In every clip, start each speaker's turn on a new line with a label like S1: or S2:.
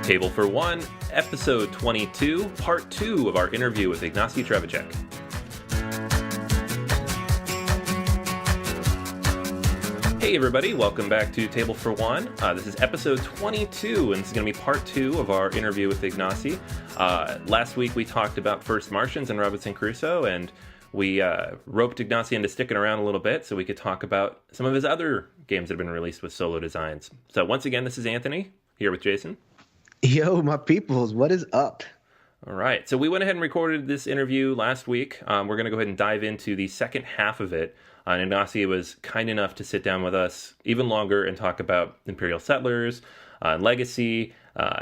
S1: Table for One, Episode 22, Part 2 of our interview with Ignacy Trzewiczek. Hey everybody, welcome back to Table for One. This is Episode 22, and this is going to be Part 2 of our interview with Ignacy. Last week we talked about First Martians and Robinson Crusoe, and we roped Ignacy into sticking around a little bit so we could talk about some of his other games that have been released with solo designs. So once again, this is Anthony, here with Jason.
S2: Yo, my peoples, what is up?
S1: All right, so we went ahead and recorded this interview last week. We're going to go ahead and dive into the second half of it. And Ignacy was kind enough to sit down with us even longer and talk about Imperial Settlers, Legacy,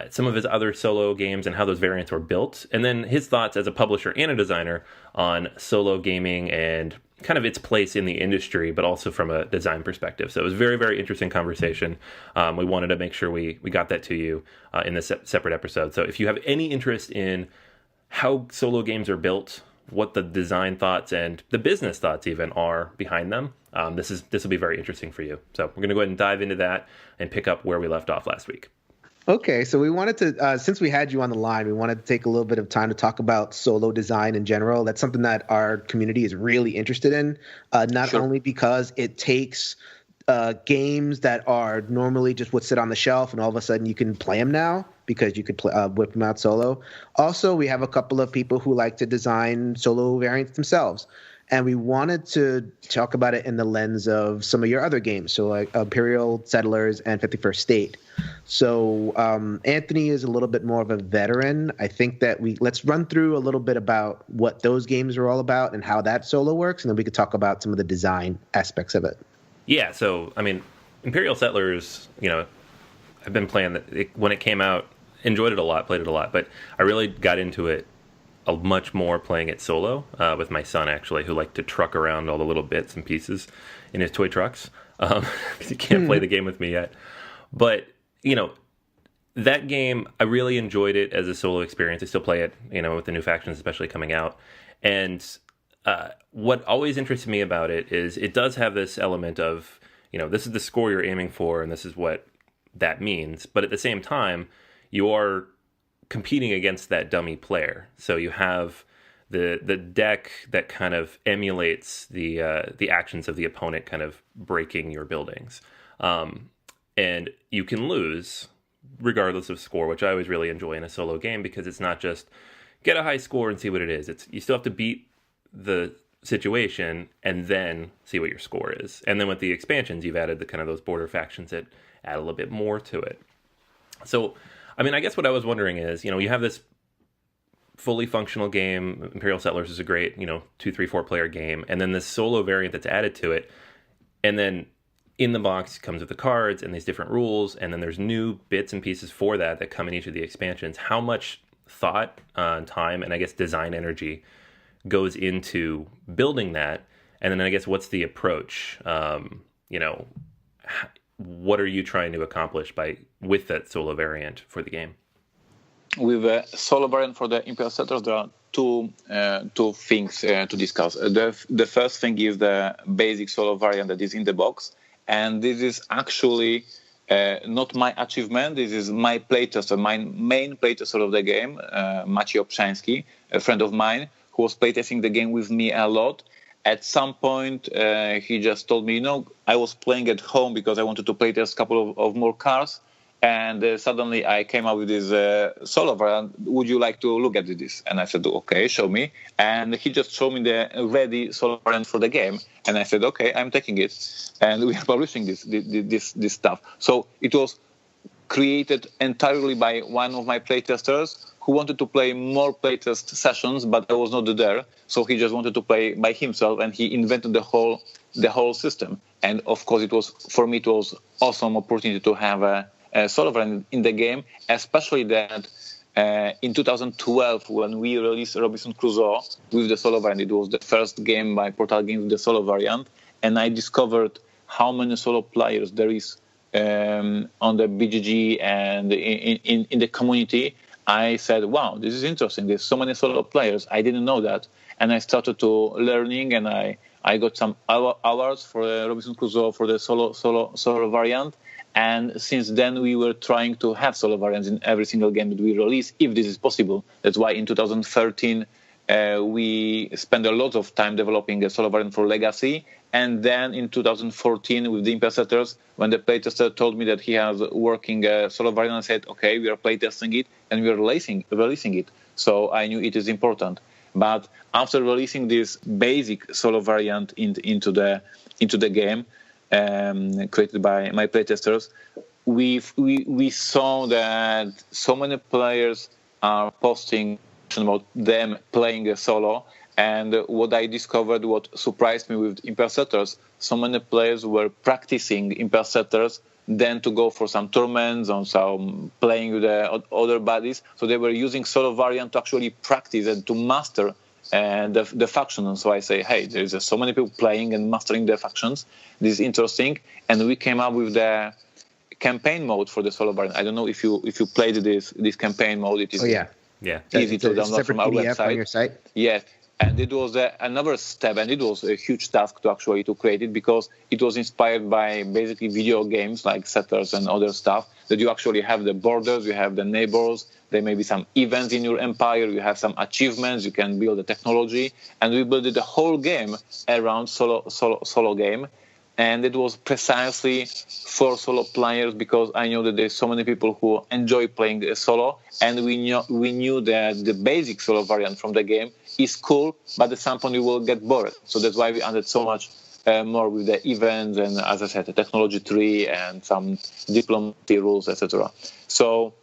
S1: some of his other solo games and how those variants were built, and then his thoughts as a publisher and a designer on solo gaming and kind of its place in the industry, but also from a design perspective. So it was a very, very interesting conversation. We wanted to make sure we got that to you in this separate episode. So if you have any interest in how solo games are built, what the design thoughts and the business thoughts even are behind them, this will be very interesting for you. So we're going to go ahead and dive into that and pick up where we left off last week.
S2: Okay, so we wanted to, since we had you on the line, we wanted to take a little bit of time to talk about solo design in general. That's something that our community is really interested in, not only because it takes games that are normally just would sit on the shelf and all of a sudden you can play them now because you could whip them out solo. Also, we have a couple of people who like to design solo variants themselves. And we wanted to talk about it in the lens of some of your other games, so like Imperial Settlers and 51st State. So Anthony is a little bit more of a veteran. I think that let's run through a little bit about what those games are all about and how that solo works, and then we could talk about some of the design aspects of it.
S1: Yeah, so, I mean, Imperial Settlers, I've been playing when it came out, enjoyed it a lot, played it a lot, but I really got into it much more playing it solo with my son, actually, who liked to truck around all the little bits and pieces in his toy trucks. He can't play the game with me yet. But, that game, I really enjoyed it as a solo experience. I still play it, with the new factions especially coming out. And what always interested me about it is it does have this element of, this is the score you're aiming for and this is what that means. But at the same time, you are competing against that dummy player. So you have the deck that kind of emulates the actions of the opponent, kind of breaking your buildings. And you can lose regardless of score, which I always really enjoy in a solo game because it's not just get a high score and see what it is. You still have to beat the situation and then see what your score is. And then with the expansions, you've added the kind of those border factions that add a little bit more to it. So I mean, I guess what I was wondering is, you have this fully functional game. Imperial Settlers is a great, 2, 3, 4 player game. And then this solo variant that's added to it. And then in the box comes with the cards and these different rules. And then there's new bits and pieces for that come in each of the expansions. How much thought, time, and I guess design energy goes into building that? And then I guess what's the approach? What are you trying to accomplish with that solo variant for the game?
S3: With a solo variant for the Imperial Settlers, there are two things to discuss. The first thing is the basic solo variant that is in the box, and this is actually not my achievement. This is my playtester, my main playtester of the game, Maciej Obszański, a friend of mine who was playtesting the game with me a lot. At some point, he just told me, I was playing at home because I wanted to play test a couple of more cars. And suddenly I came up with this solo variant. Would you like to look at this? And I said, okay, show me. And he just showed me the ready solo variant for the game. And I said, okay, I'm taking it. And we are publishing this stuff. So it was created entirely by one of my playtesters who wanted to play more playtest sessions, but I was not there. So he just wanted to play by himself, and he invented the whole system. And of course, it was awesome opportunity to have a solo variant in the game, especially that in 2012 when we released Robinson Crusoe with the solo variant. It was the first game by Portal Games with the solo variant, and I discovered how many solo players there is on the BGG and in the community. I said, wow, this is interesting. There's so many solo players. I didn't know that. And I started to learning, and I got some hours for Robinson Crusoe for the solo variant. And since then, we were trying to have solo variants in every single game that we release, if this is possible. That's why in 2013, we spent a lot of time developing a solo variant for Legacy. And then in 2014, with the Imperial Settlers, when the playtester told me that he has working a solo variant, I said, okay, we are playtesting it and we are releasing it. So I knew it is important. But after releasing this basic solo variant into the game, created by my playtesters, we saw that so many players are posting about them playing a solo. And what I discovered, what surprised me with Imperial Settlers, so many players were practicing Imperial Settlers, then to go for some tournaments or some playing with the other buddies. So they were using solo variant to actually practice and to master the faction. And so I say, hey, there is so many people playing and mastering the factions. This is interesting. And we came up with the campaign mode for the solo variant. I don't know if you played this campaign mode. It is easy to download from our website.
S2: On your site.
S3: Yes. And it was another step, and it was a huge task to create it, because it was inspired by basically video games like Settlers and other stuff, that you actually have the borders, you have the neighbors, there may be some events in your empire, you have some achievements, you can build the technology, and we built the whole game around solo game. And it was precisely for solo players, because I know that there's so many people who enjoy playing solo, and we knew that the basic solo variant from the game is cool, but at some point you will get bored. So that's why we added so much more with the events and, as I said, the technology tree and some diplomacy rules, etc. So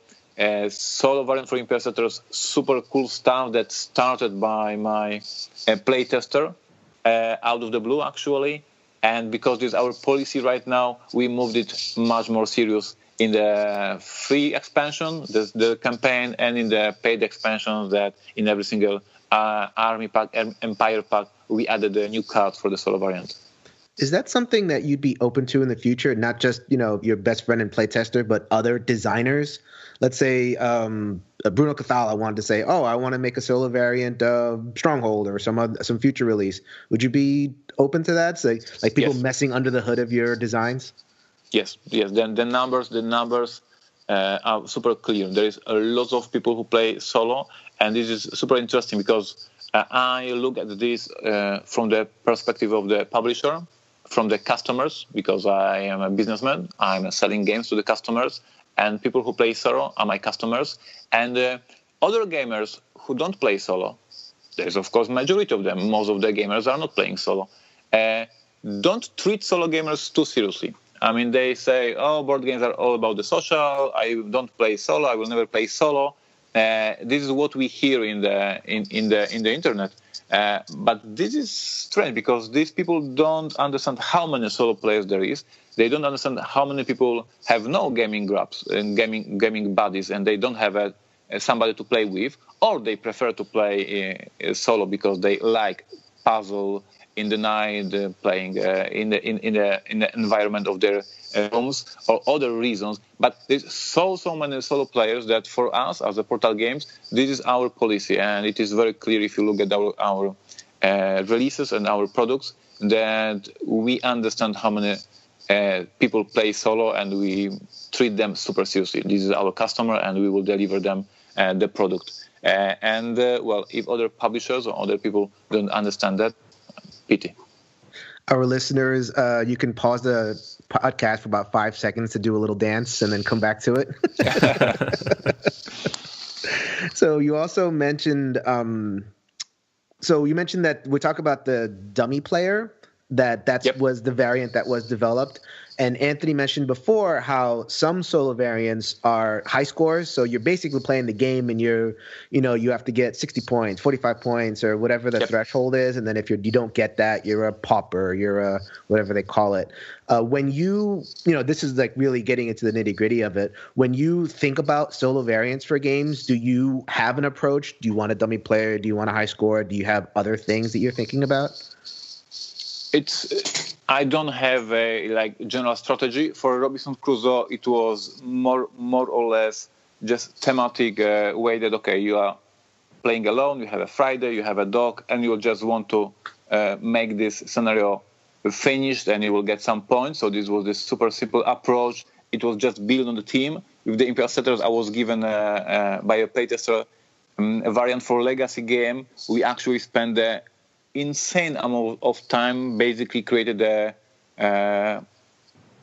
S3: solo variant for Imperial Settlers, super cool stuff that started by my playtester out of the blue, actually. And because this is our policy right now, we moved it much more serious in the free expansion, the campaign, and in the paid expansions, that in every single army pack, empire pack, we added a new card for the solo variant.
S2: Is that something that you'd be open to in the future? Not just, your best friend and playtester, but other designers? Let's say Bruno Cathala wanted to say, I want to make a solo variant of Stronghold or some future release. Would you be open to that? So, like people messing under the hood of your designs?
S3: Yes. Then the numbers are super clear. There is a lot of people who play solo, and this is super interesting because I look at this from the perspective of the publisher, from the customers, because I am a businessman. I'm selling games to the customers, and people who play solo are my customers. And other gamers who don't play solo, there's of course majority of them. Most of the gamers are not playing solo. Don't treat solo gamers too seriously. I mean, they say, board games are all about the social. I don't play solo. I will never play solo. This is what we hear in the internet. But this is strange, because these people don't understand how many solo players there is. They don't understand how many people have no gaming groups and gaming buddies, and they don't have somebody to play with, or they prefer to play solo because they like puzzle in the night, playing in the environment of their rooms, or other reasons. But there's so many solo players that for us as a Portal Games, this is our policy, and it is very clear if you look at our releases and our products, that we understand how many people play solo, and we treat them super seriously. This is our customer, and we will deliver them the product. If other publishers or other people don't understand that, pity.
S2: Our listeners, you can pause the podcast for about 5 seconds to do a little dance and then come back to it. So you also mentioned, that we talk about the dummy player, that was the variant that was developed. And Anthony mentioned before how some solo variants are high scores. So you're basically playing the game, and you have to get 60 points, 45 points, or whatever the threshold is. And then if you don't get that, you're a pauper, you're a whatever they call it. When this is like really getting into the nitty gritty of it. When you think about solo variants for games, do you have an approach? Do you want a dummy player? Do you want a high score? Do you have other things that you're thinking about?
S3: I don't have a general strategy for Robinson Crusoe. It was more or less just thematic way that you are playing alone, you have a Friday, you have a dog, and you just want to make this scenario finished, and you will get some points. So this was this super simple approach, it was just built on the team. With the Imperial Settlers, I was given by a playtester a variant for legacy game. We actually spent the insane amount of time, basically created a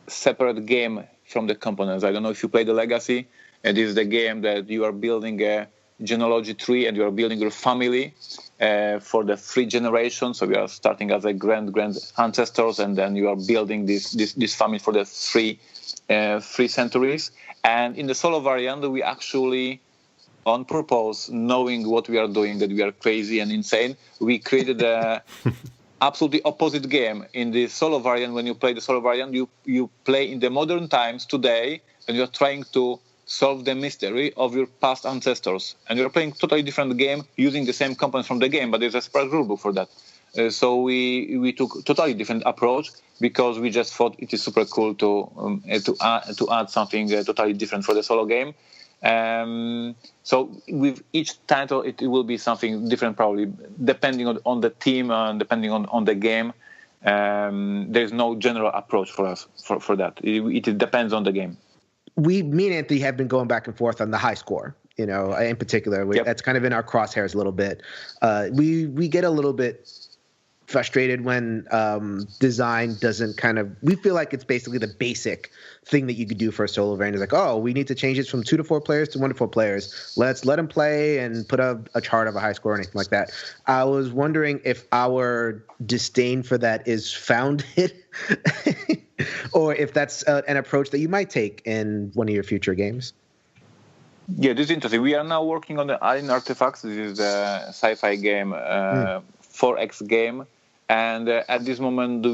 S3: separate game from the components. I don't know if you play the legacy. It is the game that you are building a genealogy tree and you are building your family for the 3 generations. So you are starting as a grand ancestors, and then you are building this family for the 3 centuries. And in the solo variant, we actually, on purpose, knowing what we are doing, that we are crazy and insane, we created a absolutely opposite game. In the solo variant, when you play the solo variant, you play in the modern times today, and you are trying to solve the mystery of your past ancestors. And you're playing totally different game using the same components from the game, but there's a separate rulebook for that. So we took totally different approach because we just thought it is super cool to add something totally different for the solo game. So with each title, it will be something different, probably depending on the team and depending on the game. There's no general approach for us for that. It depends on the game.
S2: Me and Anthony have been going back and forth on the high score. In particular, that's kind of in our crosshairs a little bit. We get a little bit frustrated when design doesn't we feel like it's basically the basic thing that you could do for a solo variant. It's like, oh, we need to change this from 2 to 4 players to 1 to 4 players. Let's let them play and put a chart of a high score or anything like that. I was wondering if our disdain for that is founded or if that's an approach that you might take in one of your future games.
S3: Yeah, this is interesting. We are now working on the Alien Artifacts. This is the sci-fi game, 4X game. And at this moment,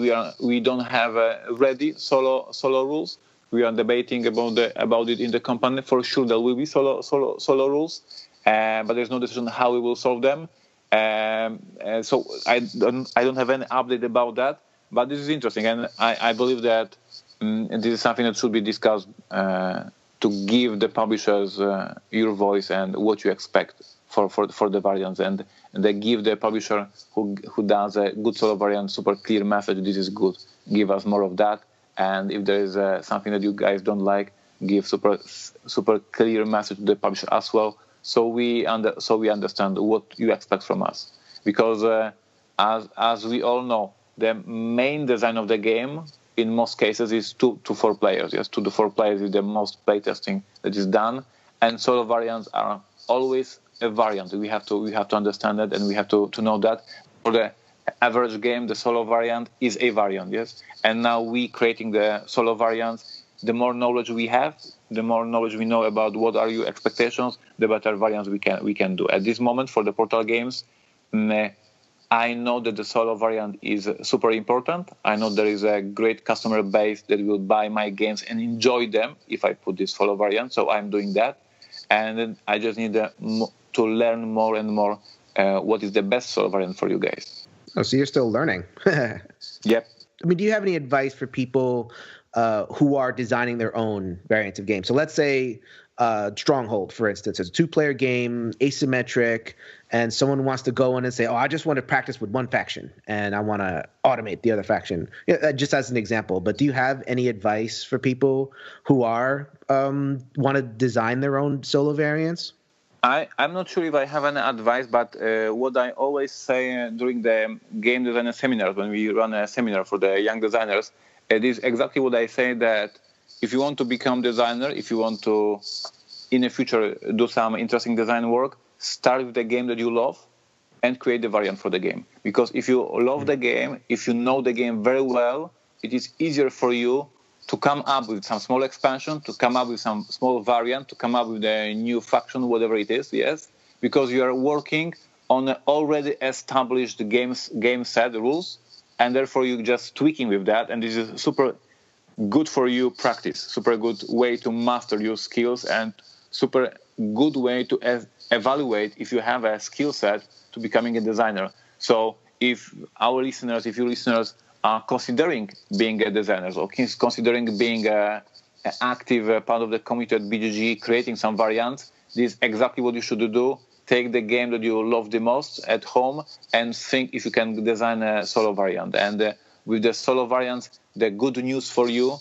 S3: we don't have ready solo rules. We are debating about it in the company. For sure, there will be solo rules, but there's no decision how we will solve them. So I don't have any update about that. But this is interesting, and I believe that this is something that should be discussed to give the publishers your voice and what you expect for the variants, and they give the publisher who does a good solo variant super clear message. This is good. Give us more of that. And if there is something that you guys don't like, give super clear message to the publisher as well. So we understand what you expect from us. Because as we all know, the main design of the game in most cases is 2 to 4 players. Yes, 2 to 4 players is the most playtesting that is done, and solo variants are always a variant. We have to understand that, and we have to know that for the average game, the solo variant is a variant. Yes, and now we creating the solo variants. The more knowledge we have, the more knowledge we know about what are your expectations, the better variants we can do. At this moment, for the Portal games, I know that the solo variant is super important. I know there is a great customer base that will buy my games and enjoy them if I put this solo variant. So I'm doing that. And then I just need to learn more and more what is the best solo variant for you guys.
S2: Oh, so you're still learning.
S3: Yep.
S2: I mean, do you have any advice for people who are designing their own variants of games? So let's say Stronghold, for instance, is a 2-player game, asymmetric, and someone wants to go in and say, oh, I just want to practice with one faction and I want to automate the other faction, just as an example. But do you have any advice for people who are want to design their own solo variants?
S3: I'm not sure if I have any advice, but what I always say during the game designer seminars, when we run a seminar for the young designers, it is exactly what I say, that if you want to become designer, if you want to, in the future, do some interesting design work, start with the game that you love and create the variant for the game. Because if you love the game, if you know the game very well, it is easier for you to come up with some small expansion, to come up with some small variant, to come up with a new faction, whatever it is, yes? Because you are working on an already established game set rules, and therefore you're just tweaking with that, and this is super good for you practice, super good way to master your skills, and super good way to evaluate if you have a skill set to becoming a designer. So if your listeners are considering being a designer or considering being an active part of the community at BGG, creating some variants, this is exactly what you should do. Take the game that you love the most at home and think if you can design a solo variant. And with the solo variants, the good news for you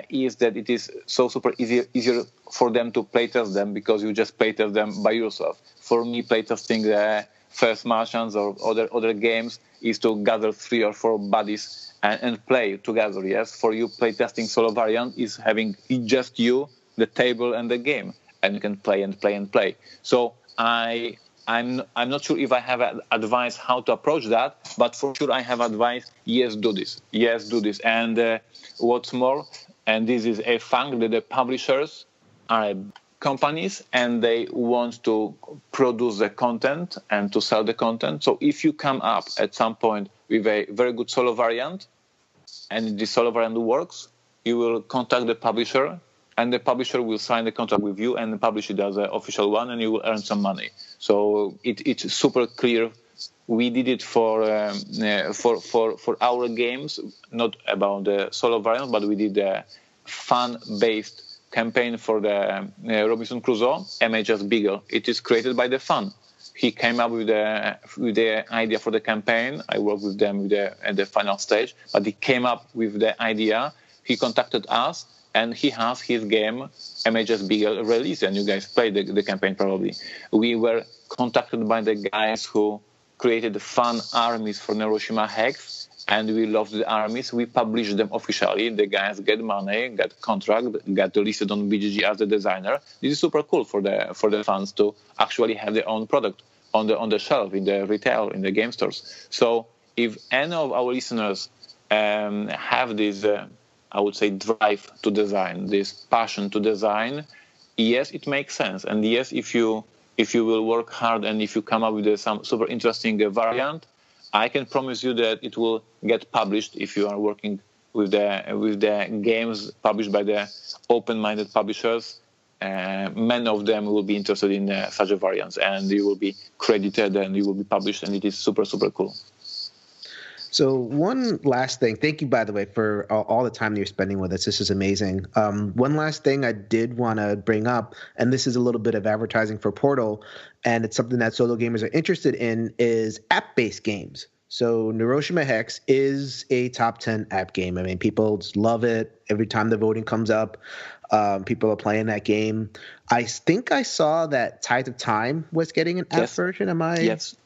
S3: is that it is so super easier for them to playtest them because you just playtest them by yourself. For me, playtesting the First Martians or other games is to gather 3 or 4 buddies and play together. Yes, for you, playtesting solo variant is having just you, the table, and the game, and you can play and play and play. So I'm not sure if I have advice how to approach that, but for sure I have advice. Yes, do this. Yes, do this. And what's more, and this is a fact, that the publishers are companies and they want to produce the content and to sell the content. So if you come up at some point with a very good solo variant and the solo variant works, you will contact the publisher and the publisher will sign the contract with you and publish it as an official one and you will earn some money. So it's super clear. We did it for our games, not about the solo variant, but we did a fan-based campaign for the Robinson Crusoe, MHS Beagle. It is created by the fan. He came up with the idea for the campaign. I worked with them at the final stage, but he came up with the idea. He contacted us, and he has his game, MHS Beagle, released, and you guys played the campaign probably. We were contacted by the guys who created the fan armies for Neuroshima Hex, and we loved the armies. We published them officially. The guys get money, get contract, get listed on BGG as the designer. This is super cool for the fans to actually have their own product on the shelf, in the retail, in the game stores. So if any of our listeners have this, I would say, drive to design, this passion to design, yes, it makes sense. And yes, if you will work hard and if you come up with some super interesting variant, I can promise you that it will get published if you are working with the games published by the open-minded publishers. Many of them will be interested in such a variants, and you will be credited and you will be published, and it is super, super cool.
S2: So one last thing. Thank you, by the way, for all the time that you're spending with us. This is amazing. One last thing I did want to bring up, and this is a little bit of advertising for Portal, and it's something that solo gamers are interested in, is app-based games. So Neuroshima Hex is a top 10 app game. I mean, people just love it. Every time the voting comes up, people are playing that game. I think I saw that Tides of Time was getting an app version. Am I?
S3: Yes.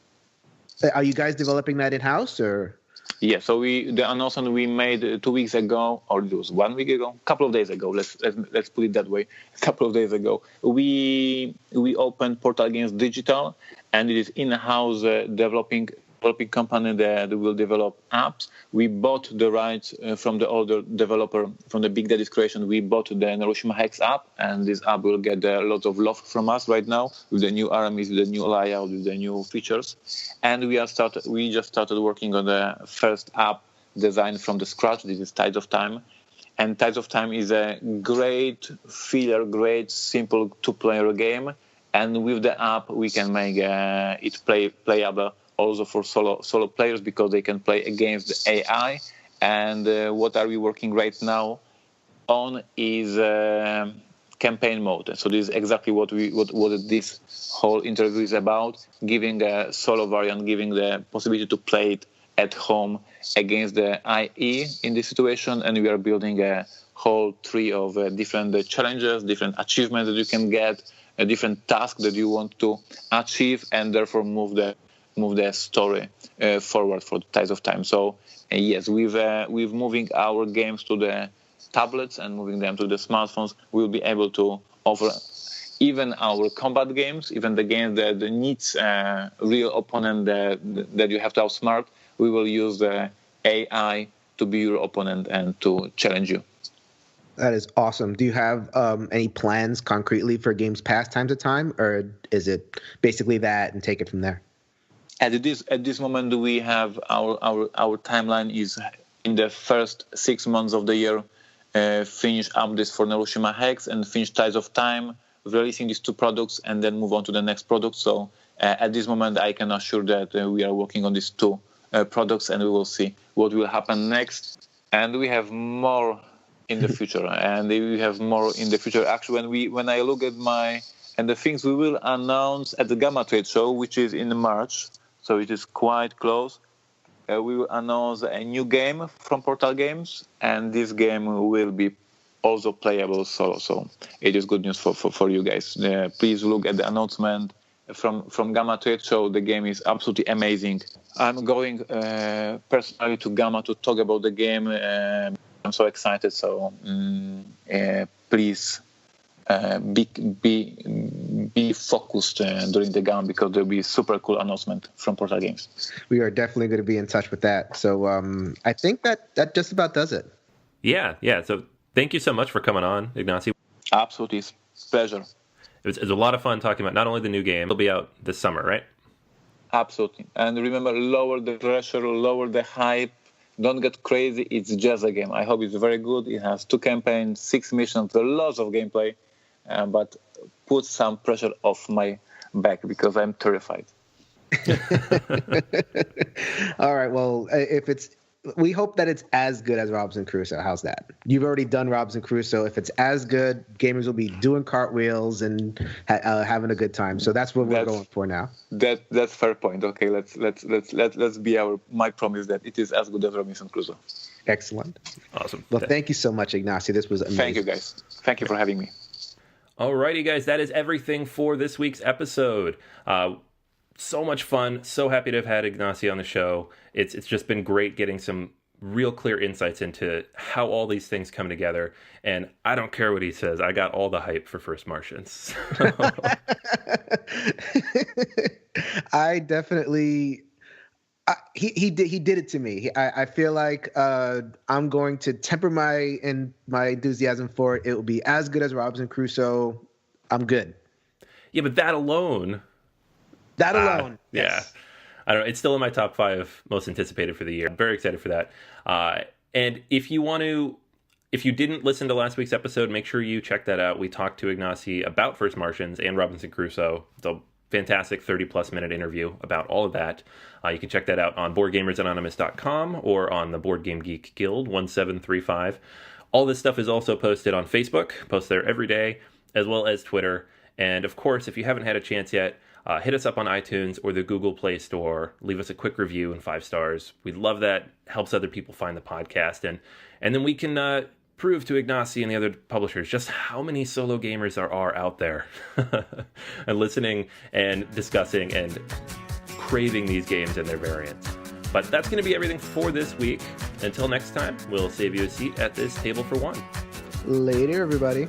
S2: Are you guys developing that in-house, or?
S3: Yeah, so the announcement we made 2 weeks ago, or it was 1 week ago, a couple of days ago. Let's put it that way. A couple of days ago, we opened Portal Games Digital, and it is in-house developing company that will develop apps. We bought the rights from the older developer, from the Big Daddy's creation. We bought the Neuroshima Hex app, and this app will get a lot of love from us right now with the new armies, with the new layout, with the new features. And we just started working on the first app designed from the scratch. This is Tides of Time. And Tides of Time is a great filler, great simple two-player game. And with the app, we can make it playable also for solo players, because they can play against the AI. And what are we working right now on is campaign mode. So this is exactly what this whole interview is about: giving a solo variant, giving the possibility to play it at home against the IE in this situation. And we are building a whole tree of different challenges, different achievements that you can get, a different task that you want to achieve, and therefore move the story forward for the Tides of Time. So yes, with moving our games to the tablets and moving them to the smartphones, we'll be able to offer even our combat games, even the games that needs a real opponent that you have to outsmart. We will use the AI to be your opponent and to challenge you.
S2: That is awesome. Do you have any plans concretely for games past Tides of Time, or is it basically that and take it from there?
S3: At this moment, we have our timeline is in the first 6 months of the year, finish up this for Neuroshima Hex and finish Tides of Time, releasing these two products, and then move on to the next product. So at this moment, I can assure that we are working on these two products, and we will see what will happen next. And we have more in the future, and we have more in the future. Actually, when I look at the things we will announce at the GAMA Trade Show, which is in March. So it is quite close. we will announce a new game from Portal Games, and this game will be also playable solo. So it is good news for you guys. Please look at the announcement from GAMA Trade Show. The game is absolutely amazing. I'm going personally to GAMA to talk about the game. I'm so excited. So please be focused during the GAMA, because there'll be a super cool announcement from Portal Games.
S2: We are definitely going to be in touch with that. So I think that just about does it.
S1: Yeah. So thank you so much for coming on, Ignacy.
S3: Absolutely. It's a pleasure.
S1: It was a lot of fun talking about not only the new game, it'll be out this summer, right?
S3: Absolutely. And remember, lower the pressure, lower the hype. Don't get crazy. It's just a game. I hope it's very good. It has 2 campaigns, 6 missions, lots of gameplay. But put some pressure off my back, because I'm terrified.
S2: All right. Well, we hope that it's as good as Robinson Crusoe. How's that? You've already done Robinson Crusoe. If it's as good, gamers will be doing cartwheels and having a good time. So that's what we're going for now.
S3: That's fair point. Okay, let's be my promise that it is as good as Robinson Crusoe.
S2: Excellent.
S1: Awesome.
S2: Well, thank you so much, Ignacy. This was amazing.
S3: Thank you, guys. Thank you for having me.
S1: Alrighty, guys, that is everything for this week's episode. So much fun. So happy to have had Ignacy on the show. It's just been great getting some real clear insights into how all these things come together. And I don't care what he says. I got all the hype for First Martians.
S2: I definitely... He did it to me. I feel like I'm going to temper my enthusiasm for it. It will be as good as Robinson Crusoe. I'm good.
S1: Yeah, but that alone.
S2: Yes.
S1: Yeah. I don't know. It's still in my top 5 most anticipated for the year. I'm very excited for that. And if you didn't listen to last week's episode, make sure you check that out. We talked to Ignacy about First Martians and Robinson Crusoe. The fantastic 30-plus minute interview about all of that. You can check that out on BoardGamersAnonymous.com or on the Board Game Geek Guild 1735. All this stuff is also posted on Facebook, post there every day, as well as Twitter. And of course, if you haven't had a chance yet, hit us up on iTunes or the Google Play Store. Leave us a quick review and 5 stars. We'd love that. Helps other people find the podcast. And then we can prove to Ignacy and the other publishers just how many solo gamers there are out there and listening and discussing and craving these games and their variants. But that's going to be everything for this week. Until next time, we'll save you a seat at this table for one.
S2: Later, everybody.